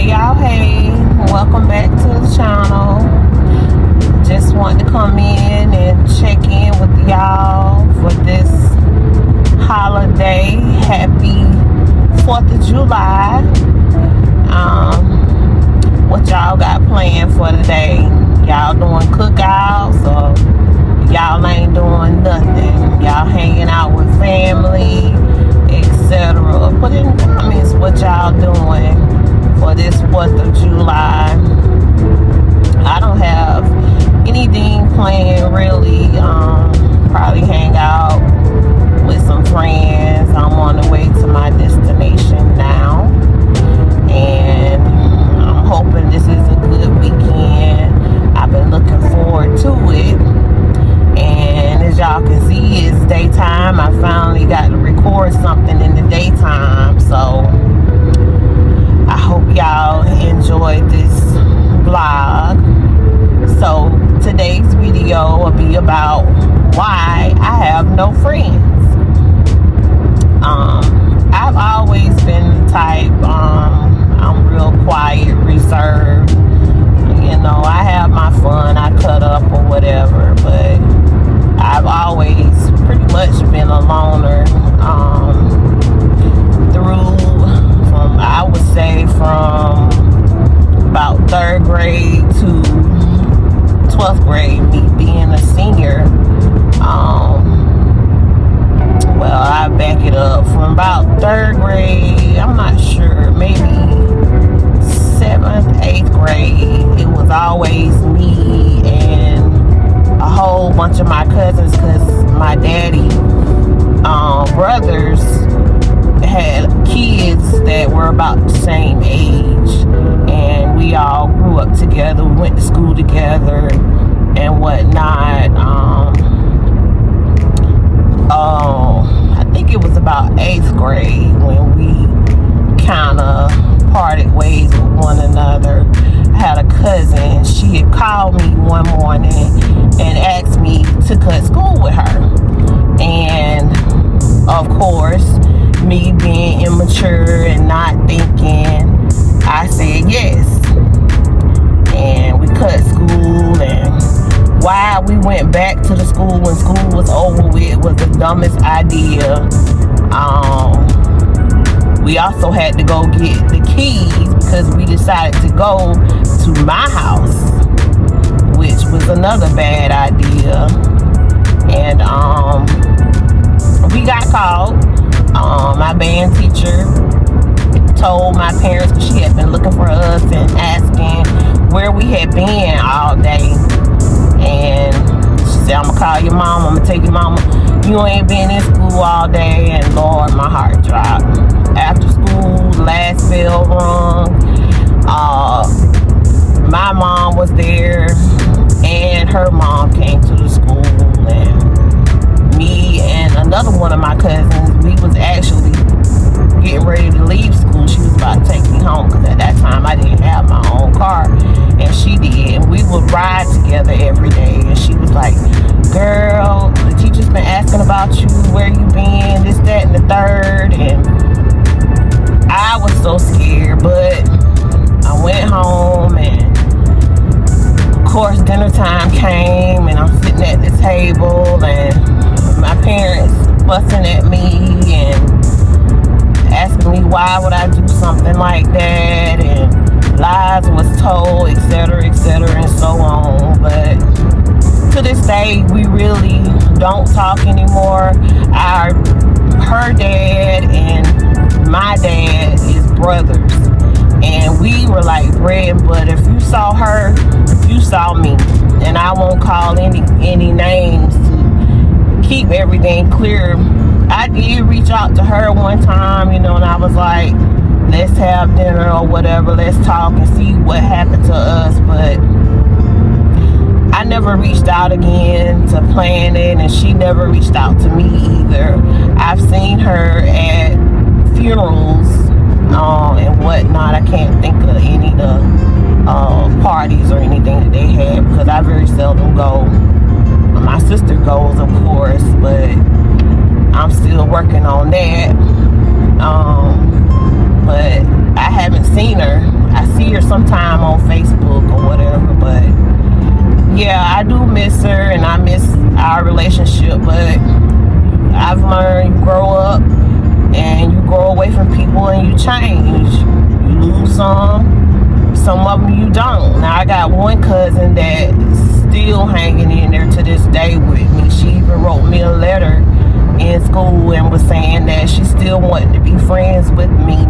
Hey y'all, hey, welcome back to the channel. Just wanted to come in and check in with y'all for this holiday. Happy 4th of July. What y'all got planned for today? Y'all doing cookouts or y'all ain't doing nothing? Y'all hanging out with family, etc. Put in the comments what y'all doing for this 4th of July. I don't have anything planned really. Probably hang out with some friends. I'm on the way to my destination now, and I'm hoping this is a good weekend. I've been looking forward to it, and as y'all can see, it's daytime. I finally got to record something in the daytime, so I hope y'all enjoyed this vlog. So today's video will be about why I have no friends. I've always been the type, I'm real quiet, reserved. You know, I have my fun, I cut up or whatever, but I've always pretty much been a loner. I would say from about 3rd grade to 12th grade, me being a senior. Well, I back it up. From about 3rd grade, I'm not sure, maybe 7th, 8th grade, it was always me and a whole bunch of my cousins, because my daddy brothers had kids that were about the same age, and we all grew up together. We went to school together and whatnot. I think it was about 8th grade when we kind of parted ways with one another. I had a cousin. She had called me one morning and asked me to cut school with her, and of course, me being immature and not thinking, I said yes. And we cut school, and why we went back to the school when school was over with was the dumbest idea. We also had to go get the keys because we decided to go to my house, which was another bad idea. And we got called. My band teacher told my parents, because she had been looking for us and asking where we had been all day. And she said, I'm going to call your mom. I'm going to take your mama. You ain't been in school all day. And Lord, my heart dropped. After school, last bell rung. My mom was there, and her mom came to the school. And me and another one of my cousins, we was actually getting ready to leave school. She was about to take me home, because at that time I didn't have my own car, and she did. And we would ride together every day. And she was like, girl, the teacher's been asking about you, where you been, this, that, and the third. And I was so scared, but I went home, and of course dinner time came, and I'm sitting at the table, and my parents fussing at me and asking me why would I do something like that, and lies was told, etc., and so on. But to this day, we really don't talk anymore. Her dad and my dad is brothers, and we were like bread and butter. If you saw her, you saw me. And I won't call any names to keep everything clear. I did reach out to her one time, you know, and I was like, let's have dinner or whatever, let's talk and see what happened to us. But I never reached out again to plan it, and she never reached out to me either. I've seen her at funerals and whatnot. I can't think of any of the parties or anything that they had, because I very seldom go. My sister goes, of course, but I'm still working on that. But I haven't seen her. I see some time on Facebook or whatever. But yeah, I do miss her and I miss our relationship. But I've learned you grow up and you grow away from people and you change. You lose some of them you don't. Now I got one cousin that's still hanging in there to this day with me. She even wrote me a letter in school and was saying that she still wanted to be friends with me.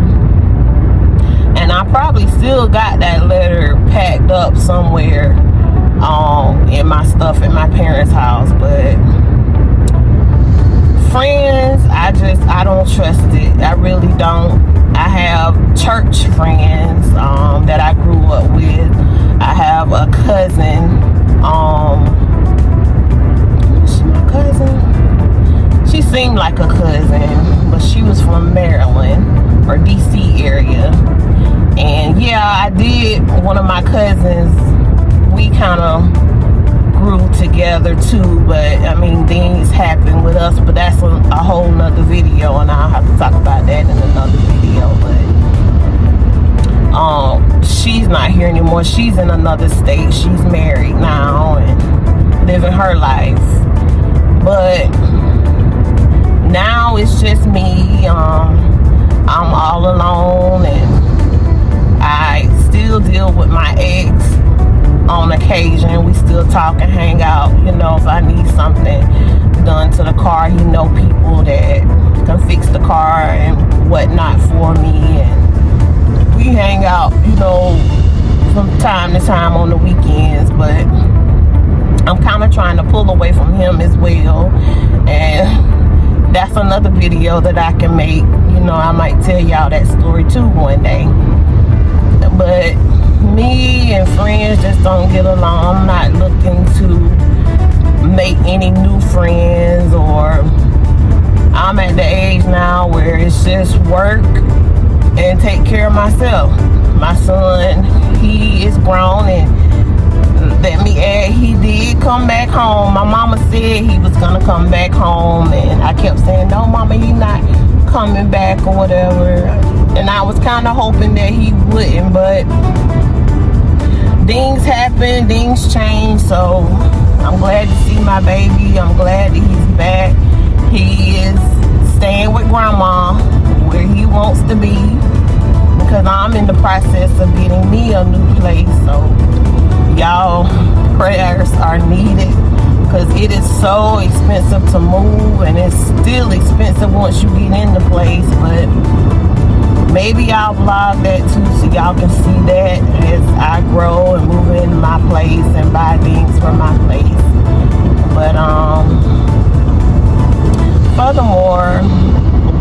And I probably still got that letter packed up somewhere in my stuff at my parents' house. But friends, I don't trust it. I really don't. I have church friends that I grew up with. I have a cousin. Is she my cousin? She seemed like a cousin, but she was from Maryland or DC area. And yeah, I did. One of my cousins, we kind of grew together too, but I mean things happened with us, but that's a whole nother video and I'll have to talk about that in another video. But she's not here anymore. She's in another state. She's married now and living her life. But now it's just me. I'm all alone and I still deal with my ex on occasion. We still talk and hang out. You know, if I need something done to the car, he know people that can fix the car and whatnot for me, and we hang out, you know, from time to time on the weekends. But I'm kind of trying to pull away from him as well, and that's another video that I can make. You know, I might tell y'all that story too one day. But me and friends just don't get along. I'm not looking to make any new friends, or I'm at the age now where it's just work and take care of myself. My son, he is grown, and let me add, he did come back home. My mama said he was gonna come back home, and I kept saying, no mama, he not coming back or whatever. And I was kind of hoping that he wouldn't, but things happen, things change. So I'm glad to see my baby. I'm glad that he's back. He is staying with grandma where he wants to be, because I'm in the process of getting me a new place. So y'all, prayers are needed, because it is so expensive to move, and it's still expensive once you get in the place. But maybe I'll vlog that too, so y'all can see that as I grow and move into my place and buy things for my place. But furthermore,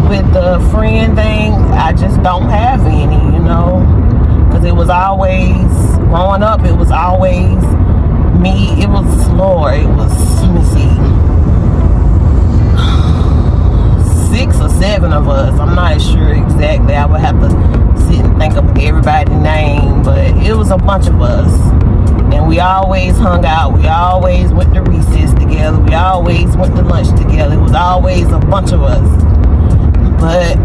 with the friend thing, I just don't have any, you know, because it was always, growing up, it was always me. It was, Lord, it was, let me see, 6 or 7 of us. I'm not sure exactly. I would have to sit and think of everybody's name, but it was a bunch of us. And we always hung out. We always went to recess together. We always went to lunch together. It was always a bunch of us. But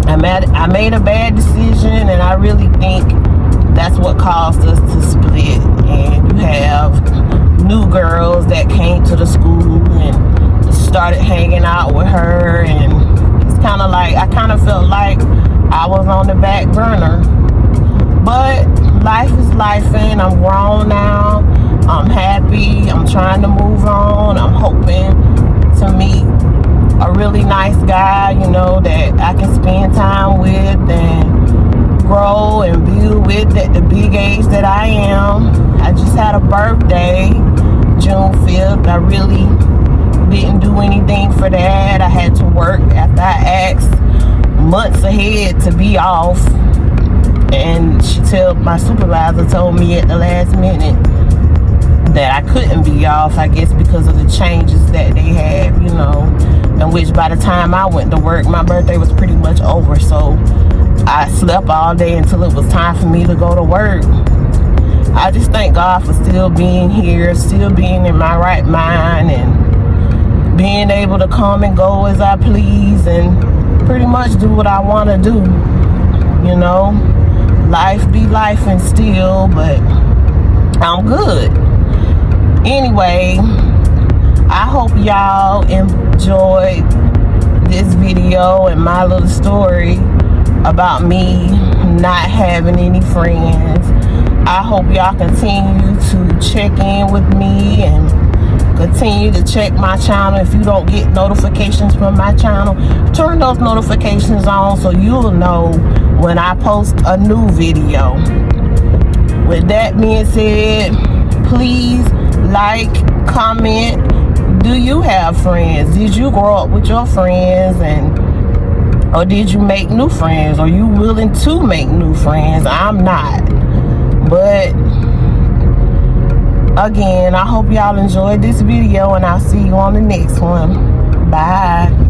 I made a bad decision, and I really think that's what caused us to split. And you have new girls that came to the school and started hanging out with her, and it's kind of like, I kind of felt like I was on the back burner. But life is life, and I'm grown now. I'm happy. I'm trying to move on. I'm hoping to meet a really nice guy, you know, that I can spend time with and grow and build with at the big age that I am. I just had a birthday, June 5th. I really didn't do anything for that. I had to work after I asked months ahead to be off, and my supervisor told me at the last minute that I couldn't be off, I guess because of the changes that they had, you know, in which by the time I went to work, my birthday was pretty much over. So I slept all day until it was time for me to go to work. I just thank God for still being here, still being in my right mind, and being able to come and go as I please and pretty much do what I want to do, you know. life be life and still, but I'm good. Anyway, I hope y'all enjoyed this video and my little story about me not having any friends. I hope y'all continue to check in with me and continue to check my channel. If you don't get notifications from my channel, turn those notifications on so you'll know when I post a new video. With that being said, please like, comment. Do you have friends? Did you grow up with your friends, or did you make new friends? Are you willing to make new friends? I'm not. But again, I hope y'all enjoyed this video, and I'll see you on the next one. Bye.